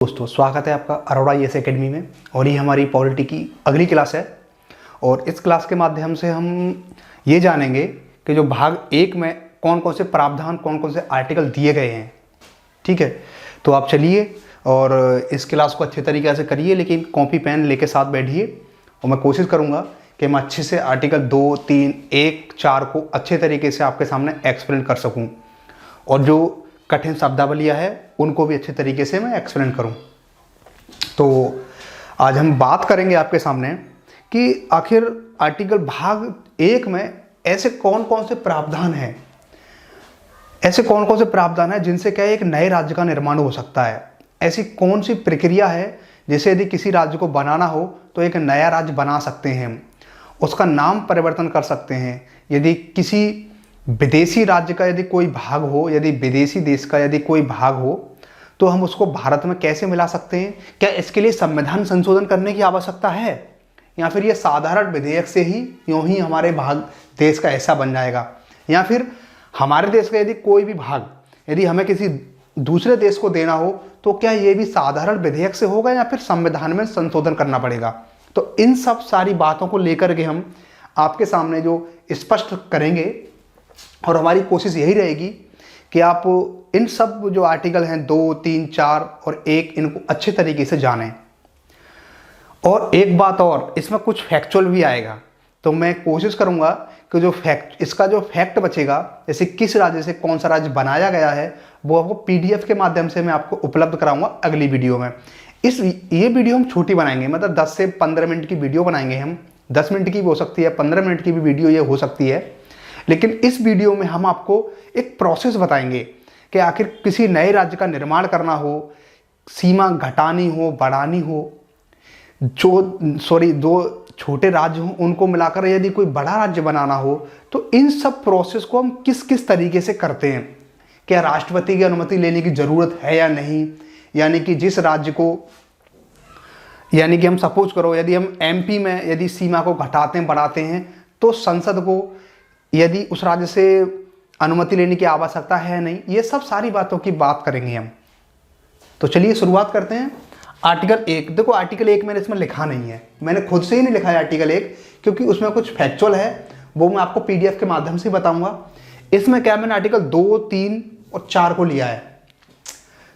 दोस्तों स्वागत है आपका अरोड़ा IAS एकेडमी में। और ये हमारी पॉलिटी की अगली क्लास है और इस क्लास के माध्यम से हम ये जानेंगे कि जो भाग 1 में कौन कौन से प्रावधान कौन कौन से आर्टिकल दिए गए हैं। ठीक है, तो आप चलिए और इस क्लास को अच्छे तरीके से करिए, लेकिन कॉपी पेन लेके साथ बैठिए और मैं कोशिश करूँगा कि मैं अच्छे से आर्टिकल 2, 3, 1, 4 को अच्छे तरीके से आपके सामने एक्सप्लेन कर सकूँ और जो कठिन शब्दावलियाँ है उनको भी अच्छे तरीके से मैं एक्सप्लेन करूं। तो आज हम बात करेंगे आपके सामने कि आखिर आर्टिकल भाग 1 में ऐसे कौन कौन से प्रावधान हैं, जिनसे क्या एक नए राज्य का निर्माण हो सकता है। ऐसी कौन सी प्रक्रिया है जिसे यदि किसी राज्य को बनाना हो तो एक नया राज्य बना सकते हैं, उसका नाम परिवर्तन कर सकते हैं। यदि किसी विदेशी राज्य का यदि कोई भाग हो, यदि विदेशी देश का यदि कोई भाग हो तो हम उसको भारत में कैसे मिला सकते हैं। क्या इसके लिए संविधान संशोधन करने की आवश्यकता है या फिर यह साधारण विधेयक से ही यूं ही हमारे भाग देश का ऐसा बन जाएगा, या फिर हमारे देश का यदि कोई भी भाग यदि हमें किसी दूसरे देश को देना हो तो क्या ये भी साधारण विधेयक से होगा या फिर संविधान में संशोधन करना पड़ेगा। तो इन सब सारी बातों को लेकर के हम आपके सामने जो स्पष्ट करेंगे और हमारी कोशिश यही रहेगी कि आप इन सब जो आर्टिकल हैं 2, 3, 4 और 1 इनको अच्छे तरीके से जानें। और एक बात और, इसमें कुछ फैक्चुअल भी आएगा, तो मैं कोशिश करूंगा कि जो इसका जो फैक्ट बचेगा, जैसे किस राज्य से कौन सा राज्य बनाया गया है, वो आपको PDF के माध्यम से मैं आपको उपलब्ध कराऊंगा अगली वीडियो में। ये वीडियो हम छोटी बनाएंगे, मतलब 10 से 15 मिनट की वीडियो बनाएंगे हम। 10 मिनट की भी हो सकती है, 15 मिनट की भी वीडियो ये हो सकती है, लेकिन इस वीडियो में हम आपको एक प्रोसेस बताएंगे कि आखिर किसी नए राज्य का निर्माण करना हो, सीमा घटानी हो, बढ़ानी हो, दो छोटे राज्य हों उनको मिलाकर यदि कोई बड़ा राज्य बनाना हो, तो इन सब प्रोसेस को हम किस किस तरीके से करते हैं। क्या राष्ट्रपति की अनुमति लेने की जरूरत है या नहीं, यानी कि जिस राज्य को, यानी कि हम सपोज करो यदि हम MP में यदि सीमा को घटाते हैं बढ़ाते हैं तो संसद को यदि उस राज्य से अनुमति लेने की आवश्यकता है नहीं, ये सब सारी बातों की बात करेंगे हम। तो चलिए शुरुआत करते हैं। आर्टिकल 1, देखो आर्टिकल 1 मैंने इसमें लिखा नहीं है, मैंने खुद से ही नहीं लिखा है आर्टिकल 1, क्योंकि उसमें कुछ फैक्चुअल है, वो मैं आपको PDF के माध्यम से बताऊंगा। इसमें क्या मैंने आर्टिकल 2, 3 और 4 को लिया है,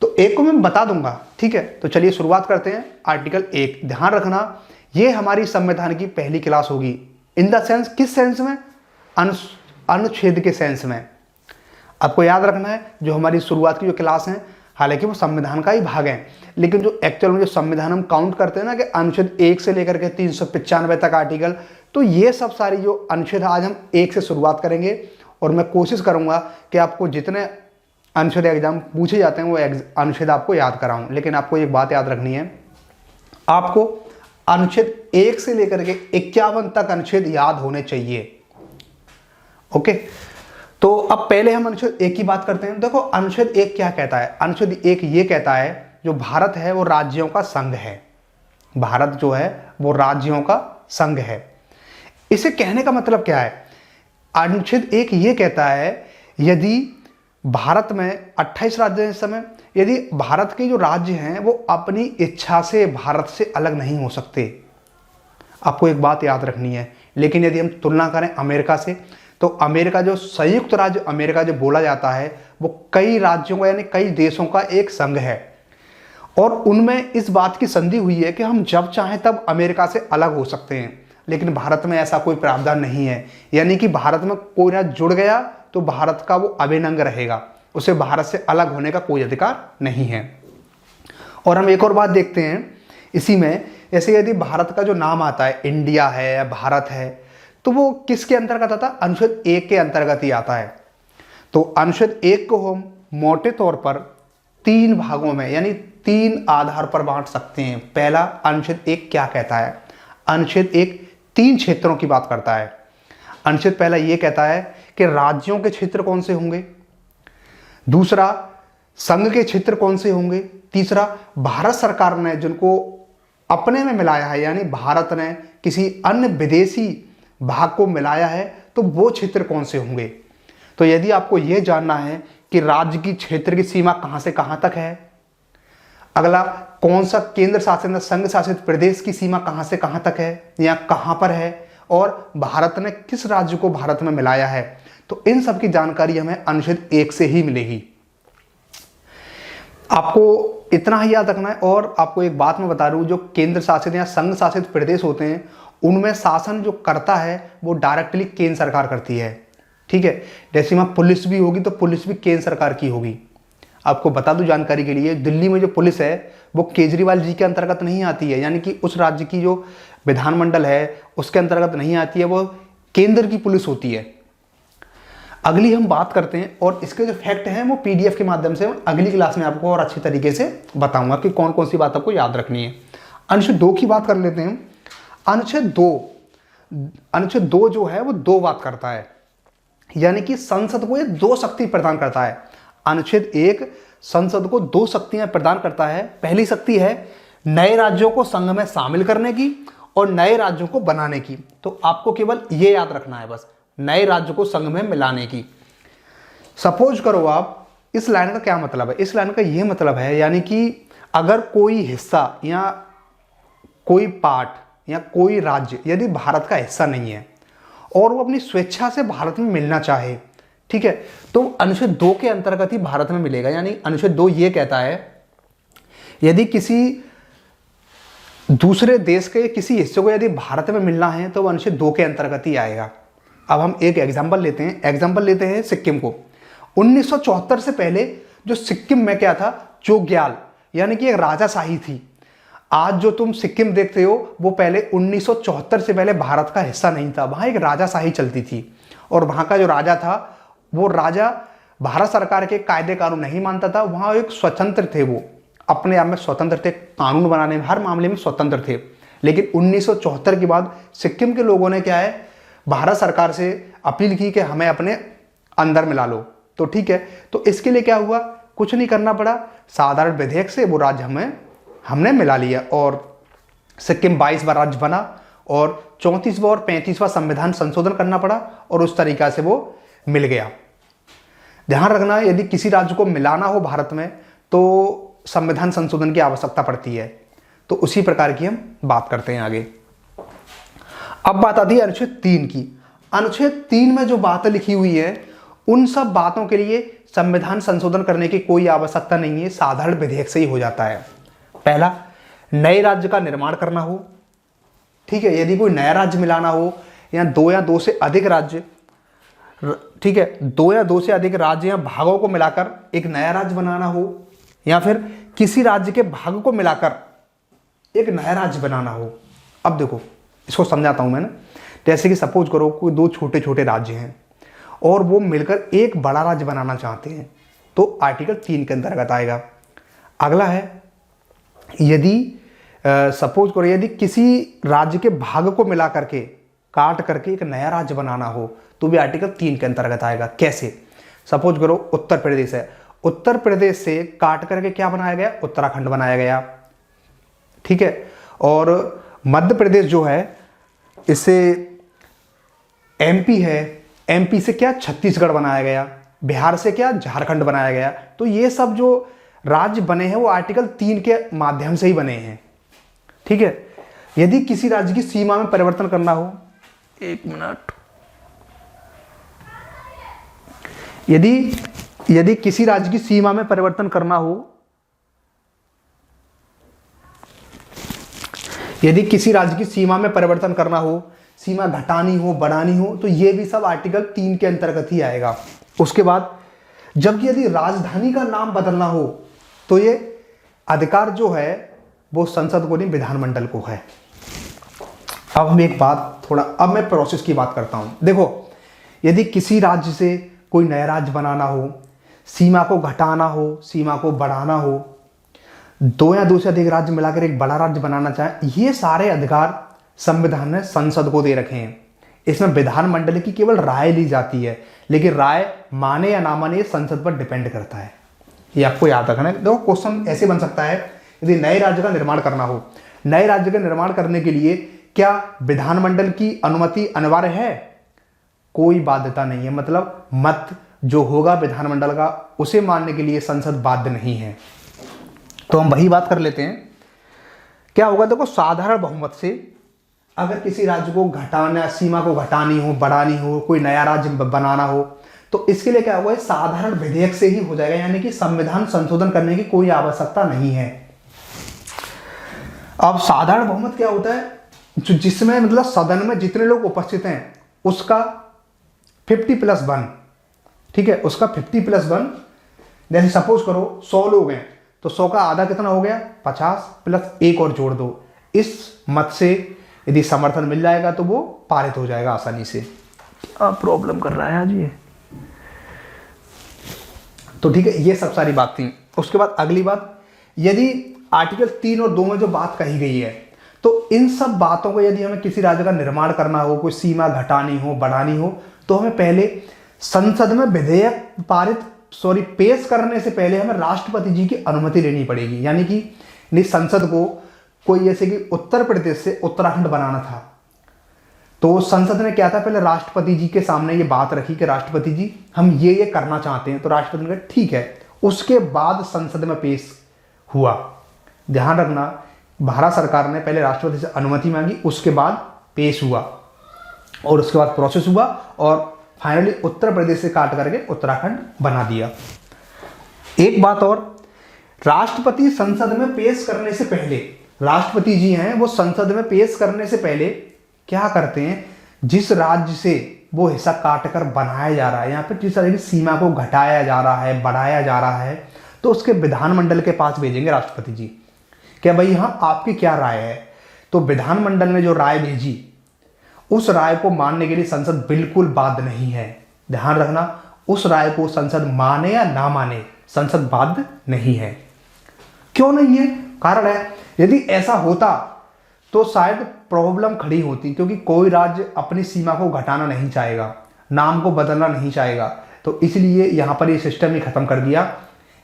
तो 1 को मैं बता दूंगा। ठीक है, तो चलिए शुरुआत करते हैं। आर्टिकल 1, ध्यान रखना ये हमारी संविधान की पहली क्लास होगी। इन द सेंस, किस सेंस में? अनुच्छेद के सेंस में। आपको याद रखना है जो हमारी शुरुआत की जो क्लास है, हालांकि वो संविधान का ही भाग है, लेकिन जो एक्चुअल में जो संविधान हम काउंट करते हैं ना कि अनुच्छेद 1 से लेकर के 395 तक आर्टिकल, तो ये सब सारी जो अनुच्छेद आज हम 1 से शुरुआत करेंगे और मैं कोशिश करूंगा कि आपको जितने अनुच्छेद एग्जाम पूछे जाते हैं वो अनुच्छेद आपको याद कराऊं। लेकिन आपको एक बात याद रखनी है, आपको अनुच्छेद 1 से लेकर के 51 तक अनुच्छेद याद होने चाहिए। ओके, तो अब पहले हम अनुच्छेद 1 की बात करते हैं। देखो अनुच्छेद 1 क्या कहता है? अनुच्छेद 1 ये कहता है जो भारत है वो राज्यों का संघ है। भारत जो है वो राज्यों का संघ है। इसे कहने का मतलब क्या है? अनुच्छेद 1 ये कहता है यदि भारत में 28 राज्य हैं इस समय, यदि भारत के जो राज्य हैं वो अपनी इच्छा से भारत से अलग नहीं हो सकते। आपको एक बात याद रखनी है। लेकिन यदि हम तुलना करें अमेरिका से, तो अमेरिका जो संयुक्त राज्य अमेरिका जो बोला जाता है वो कई राज्यों का यानी कई देशों का एक संघ है, और उनमें इस बात की संधि हुई है कि हम जब चाहें तब अमेरिका से अलग हो सकते हैं। लेकिन भारत में ऐसा कोई प्रावधान नहीं है, यानी कि भारत में कोई राज्य जुड़ गया तो भारत का वो अभिन्न रहेगा, उसे भारत से अलग होने का कोई अधिकार नहीं है। और हम एक और बात देखते हैं इसी में, जैसे यदि भारत का जो नाम आता है, इंडिया है या भारत है, तो वो किसके अंतर्गत आता है? अनुच्छेद 1 के अंतर्गत ही आता है। तो अनुच्छेद 1 को हम मोटे तौर पर 3 भागों में यानी 3 आधार पर बांट सकते हैं। पहला, अनुच्छेद 1 क्या कहता है? अनुच्छेद 1 3 क्षेत्रों की बात करता है। अनुच्छेद पहला ये कहता है कि राज्यों के क्षेत्र कौन से होंगे, दूसरा संघ के क्षेत्र कौन से होंगे, तीसरा भारत सरकार ने जिनको अपने में मिलाया है यानी भारत ने किसी अन्य विदेशी भाग को मिलाया है तो वो क्षेत्र कौन से होंगे। तो यदि आपको यह जानना है कि राज्य की क्षेत्र की सीमा कहां से कहां तक है, अगला कौन सा केंद्र शासित संघ शासित प्रदेश की सीमा कहां से कहां तक है या कहां पर है, और भारत ने किस राज्य को भारत में मिलाया है। तो इन सब की जानकारी हमें अनुच्छेद 1 से ही मिलेगी। आपको इतना ही याद रखना है। और आपको एक बात मैं बता रहा हूं, जो केंद्र शासित या संघ शासित प्रदेश होते हैं उनमें शासन जो करता है वो डायरेक्टली केंद्र सरकार करती है। ठीक है, जैसे वहां पुलिस भी होगी तो पुलिस भी केंद्र सरकार की होगी। आपको बता दूं जानकारी के लिए, दिल्ली में जो पुलिस है वो केजरीवाल जी के अंतर्गत नहीं आती है, यानी कि उस राज्य की जो विधानमंडल है उसके अंतर्गत नहीं आती है, वो केंद्र की पुलिस होती है। अगली हम बात करते हैं, और इसके जो फैक्ट हैं वो पीडीएफ के माध्यम से अगली क्लास में आपको और अच्छी तरीके से बताऊंगा कि कौन कौन सी बात आपको याद रखनी है। अनुच्छेद 2 की बात कर लेते हैं। अनुच्छेद 2 जो है वो 2 बात करता है, यानी कि संसद को ये 2 शक्ति प्रदान करता है। अनुच्छेद 1 संसद को 2 शक्तियां प्रदान करता है। पहली शक्ति है नए राज्यों को संघ में शामिल करने की और नए राज्यों को बनाने की। तो आपको केवल ये याद रखना है बस, नए राज्यों को संघ में मिलाने की। सपोज करो आप, इस लाइन का क्या मतलब है? इस लाइन का ये मतलब है, यानी कि अगर कोई हिस्सा या कोई पार्ट या कोई राज्य यदि भारत का हिस्सा नहीं है और वो अपनी स्वेच्छा से भारत में मिलना चाहे, ठीक है, तो अनुच्छेद 2 के अंतर्गत ही भारत में मिलेगा। यानी अनुच्छेद 2 ये कहता है यदि किसी दूसरे देश के किसी हिस्से को यदि भारत में मिलना है तो वो अनुच्छेद 2 के अंतर्गत ही आएगा। अब हम एक एग्जांपल लेते हैं सिक्किम को। 1974 से पहले जो सिक्किम में क्या था, चोग्याल यानी कि एक राजाशाही थी। आज जो तुम सिक्किम देखते हो वो पहले 1974 से पहले भारत का हिस्सा नहीं था, वहां एक राजाशाही चलती थी और वहां का जो राजा था वो राजा भारत सरकार के कायदे कानून नहीं मानता था। वहां एक स्वतंत्र थे, वो अपने आप में स्वतंत्र थे, कानून बनाने में हर मामले में स्वतंत्र थे। लेकिन 1974 के बाद सिक्किम के लोगों ने क्या है, भारत सरकार से अपील की कि हमें अपने अंदर मिला लो। तो ठीक है, तो इसके लिए क्या हुआ, कुछ नहीं करना पड़ा, साधारण विधेयक से वो राज्य हमने मिला लिया और सिक्किम 22वां राज्य बना और 34वां और 35वां संविधान संशोधन करना पड़ा और उस तरीका से वो मिल गया। ध्यान रखना, यदि किसी राज्य को मिलाना हो भारत में तो संविधान संशोधन की आवश्यकता पड़ती है। तो उसी प्रकार की हम बात करते हैं आगे। अब बात आती है अनुच्छेद 3 की। अनुच्छेद 3 में जो बातें लिखी हुई है उन सब बातों के लिए संविधान संशोधन करने की कोई आवश्यकता नहीं है, साधारण विधेयक से ही हो जाता है। पहला, नए राज्य का निर्माण करना हो, ठीक है, यदि कोई नया राज्य मिलाना हो या 2 या 2 से अधिक राज्य, ठीक है, 2 या 2 से अधिक राज्य या भागों को मिलाकर एक नया राज्य बनाना हो, या फिर किसी राज्य के भाग को मिलाकर एक नया राज्य बनाना हो। अब देखो इसको समझाता हूं मैं ना। जैसे कि सपोज करो कोई 2 छोटे छोटे राज्य हैं और वो मिलकर एक बड़ा राज्य बनाना चाहते हैं, तो आर्टिकल 3 के अंतर्गत आएगा। अगला है, यदि सपोज करो यदि किसी राज्य के भाग को मिला करके काट करके एक नया राज्य बनाना हो तो भी आर्टिकल 3 के अंतर्गत आएगा। कैसे? सपोज करो उत्तर प्रदेश है, उत्तर प्रदेश से काट करके क्या बनाया गया, उत्तराखंड बनाया गया, ठीक है, और मध्य प्रदेश जो है इससे एमपी है, एमपी से क्या छत्तीसगढ़ बनाया गया, बिहार से क्या झारखंड बनाया गया। तो ये सब जो राज्य बने हैं वो आर्टिकल 3 के माध्यम से ही बने हैं, ठीक है। यदि किसी राज्य की सीमा में परिवर्तन करना हो, एक मिनट, यदि किसी राज्य की सीमा में परिवर्तन करना हो, यदि किसी राज्य की सीमा में परिवर्तन करना हो, सीमा घटानी हो बढ़ानी हो, तो ये भी सब आर्टिकल 3 के अंतर्गत ही आएगा। उसके बाद जबकि यदि राजधानी का नाम बदलना हो तो ये अधिकार जो है वो संसद को नहीं, विधानमंडल को है। अब हम एक बात अब मैं प्रोसेस की बात करता हूं। देखो, यदि किसी राज्य से कोई नया राज्य बनाना हो, सीमा को घटाना हो, सीमा को बढ़ाना हो, 2 या 2 से अधिक राज्य मिलाकर एक बड़ा राज्य बनाना चाहे, ये सारे अधिकार संविधान ने संसद को दे रखे हैं। इसमें विधानमंडल की केवल राय ली जाती है, लेकिन राय माने या ना माने संसद पर डिपेंड करता है। ये आपको याद रखना है। देखो क्वेश्चन ऐसे बन सकता है, यदि नए राज्य का निर्माण करना हो, नए राज्य का निर्माण करने के लिए क्या विधानमंडल की अनुमति अनिवार्य है? कोई बाध्यता नहीं है, मतलब मत जो होगा विधानमंडल का उसे मानने के लिए संसद बाध्य नहीं है। तो हम वही बात कर लेते हैं क्या होगा, देखो साधारण बहुमत से अगर किसी राज्य को घटाना, सीमा को घटानी हो, बढ़ानी हो, कोई नया राज्य बनाना हो, तो इसके लिए क्या होगा, साधारण विधेयक से ही हो जाएगा, यानी कि संविधान संशोधन करने की कोई आवश्यकता नहीं है। अब साधारण बहुमत क्या होता है, जो जिसमें मतलब सदन में जितने लोग उपस्थित हैं उसका 50+1, ठीक है, उसका 50+1, जैसे सपोज करो 100 लोग हैं तो 100 का आधा कितना हो गया, 50 प्लस 1 और जोड़ दो। इस मत से यदि समर्थन मिल जाएगा तो वो पारित हो जाएगा आसानी से। प्रॉब्लम कर रहा है आज ये, तो ठीक है, ये सब सारी बात थी। उसके बाद अगली बात, यदि आर्टिकल 3 और 2 में जो बात कही गई है, तो इन सब बातों को यदि हमें किसी राज्य का निर्माण करना हो, कोई सीमा घटानी हो, बढ़ानी हो, तो हमें पहले संसद में विधेयक पेश करने से पहले हमें राष्ट्रपति जी की अनुमति लेनी पड़ेगी। यानी कि संसद को कोई जैसे कि उत्तर प्रदेश से उत्तराखंड बनाना था, तो संसद ने क्या था, पहले राष्ट्रपति जी के सामने ये बात रखी कि राष्ट्रपति जी हम ये करना चाहते हैं, तो राष्ट्रपति ने कहा ठीक है। उसके बाद संसद में पेश हुआ। ध्यान रखना, भारत सरकार ने पहले राष्ट्रपति से अनुमति मांगी, उसके बाद पेश हुआ और उसके बाद प्रोसेस हुआ और फाइनली उत्तर प्रदेश से काट करके उत्तराखंड बना दिया। एक बात और, राष्ट्रपति संसद में पेश करने से पहले, राष्ट्रपति जी हैं वो संसद में पेश करने से पहले क्या करते हैं, जिस राज्य से वो हिस्सा काट कर बनाया जा रहा है, यहाँ पे जिस तरह की सीमा को घटाया जा रहा है, बढ़ाया जा रहा है, तो उसके विधानमंडल के पास भेजेंगे राष्ट्रपति जी, क्या भाई यहाँ आपकी क्या राय है। तो विधानमंडल ने जो राय भेजी, उस राय को मानने के लिए संसद बिल्कुल बाध्य नहीं है। ध्यान रखना, उस राय को संसद माने या ना माने, संसद बाध्य नहीं है। क्यों नहीं है, कारण है, यदि ऐसा होता तो शायद प्रॉब्लम खड़ी होती, क्योंकि कोई राज्य अपनी सीमा को घटाना नहीं चाहेगा, नाम को बदलना नहीं चाहेगा, तो इसलिए यहां पर ये सिस्टम ही खत्म कर दिया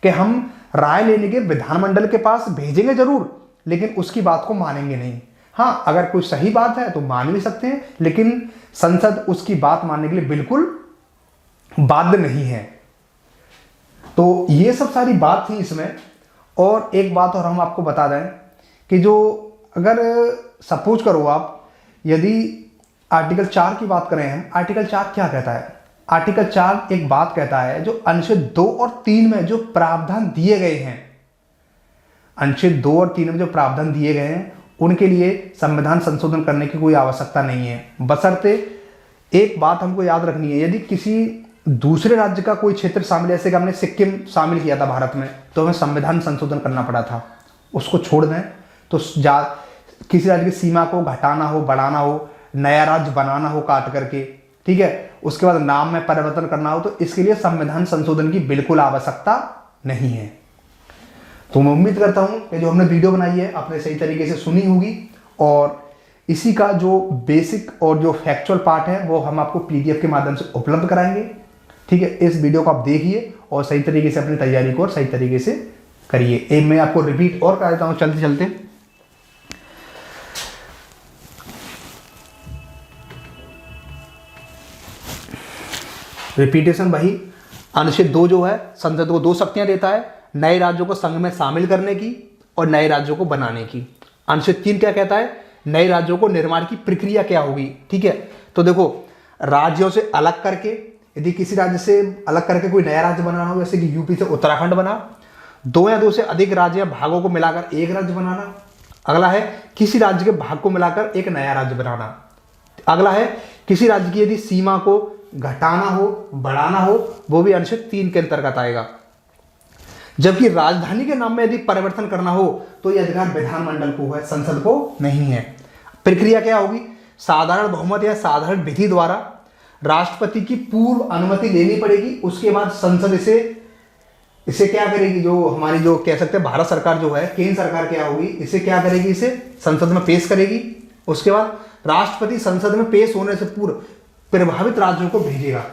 कि हम राय लेने के विधानमंडल के पास भेजेंगे जरूर, लेकिन उसकी बात को मानेंगे नहीं। हाँ, अगर कोई सही बात है तो मान भी सकते हैं, लेकिन संसद उसकी बात मानने के लिए बिल्कुल बाध्य नहीं है। तो ये सब सारी बात थी इसमें। और एक बात और हम आपको बता दें कि जो अगर सपोज करो आप, यदि आर्टिकल 4 की बात करें हम, आर्टिकल 4 क्या कहता है, आर्टिकल 4 एक बात कहता है, जो अनुच्छेद 2 और 3 में जो प्रावधान दिए गए हैं, अनुच्छेद 2 और 3 में जो प्रावधान दिए गए हैं, उनके लिए संविधान संशोधन करने की कोई आवश्यकता नहीं है। बशर्ते एक बात हमको याद रखनी है, यदि किसी दूसरे राज्य का कोई क्षेत्र शामिल, जैसे कि हमने सिक्किम शामिल किया था भारत में, तो हमें संविधान संशोधन करना पड़ा था, उसको छोड़ दें तो किसी राज्य की सीमा को घटाना हो, बढ़ाना हो, नया राज्य बनाना हो काट करके, ठीक है, उसके बाद नाम में परिवर्तन करना हो, तो इसके लिए संविधान संशोधन की बिल्कुल आवश्यकता नहीं है। तो मैं उम्मीद करता हूं कि जो हमने वीडियो बनाई है आपने सही तरीके से सुनी होगी, और इसी का जो बेसिक और जो फैक्चुअल पार्ट है वो हम आपको PDF के माध्यम से उपलब्ध कराएंगे। ठीक है, इस वीडियो को आप देखिए और सही तरीके से अपनी तैयारी को और सही तरीके से करिए। एक मैं आपको रिपीट और कर देता हूं चलते चलते। रिपीटेशन वही, अनुच्छेद 2 जो है संसद को 2 शक्तियां देता है, नए राज्यों को संघ में शामिल करने की और नए राज्यों को बनाने की। अनुच्छेद 3 क्या कहता है, नए राज्यों को निर्माण की प्रक्रिया क्या होगी। ठीक है, तो देखो राज्यों से अलग करके, यदि किसी राज्य से अलग करके कोई नया राज्य बनाना हो, जैसे कि यूपी से उत्तराखंड बना, 2 या 2 से अधिक राज्य या भागों को मिलाकर एक राज्य बनाना। अगला है किसी राज्य के भाग को मिलाकर एक नया राज्य बनाना। अगला है किसी राज्य की यदि सीमा को घटाना हो, बढ़ाना हो, वो भी अनुच्छेद 3 के अंतर्गत आएगा। जबकि राजधानी के नाम में यदि परिवर्तन करना हो तो यह अधिकार विधानमंडल को है, संसद को नहीं है। प्रक्रिया क्या होगी, साधारण बहुमत या साधारण विधि द्वारा राष्ट्रपति की पूर्व अनुमति लेनी पड़ेगी। उसके बाद संसद इसे क्या करेगी, जो हमारी जो कह सकते हैं भारत सरकार जो है, केंद्र सरकार क्या होगी, इसे क्या करेगी, इसे संसद में पेश करेगी। उसके बाद राष्ट्रपति संसद में पेश होने से पूर्व प्रभावित राज्यों को भेजेगा।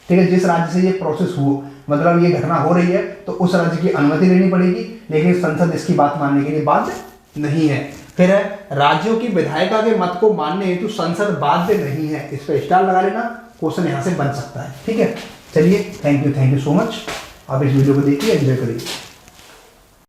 ठीक है, जिस राज्य से ये प्रोसेस हो, मतलब ये घटना हो रही है, तो उस राज्य की अनुमति लेनी पड़ेगी, लेकिन संसद इसकी बात मानने के लिए बाध्य नहीं है। फिर है राज्यों की विधायिका के मत को मानने हेतु संसद बाध्य नहीं है। इस पर स्टार लगा लेना, क्वेश्चन यहां से बन सकता है। ठीक है, चलिए थैंक यू सो मच। आप इस वीडियो को देखिए, एंजॉय करिए।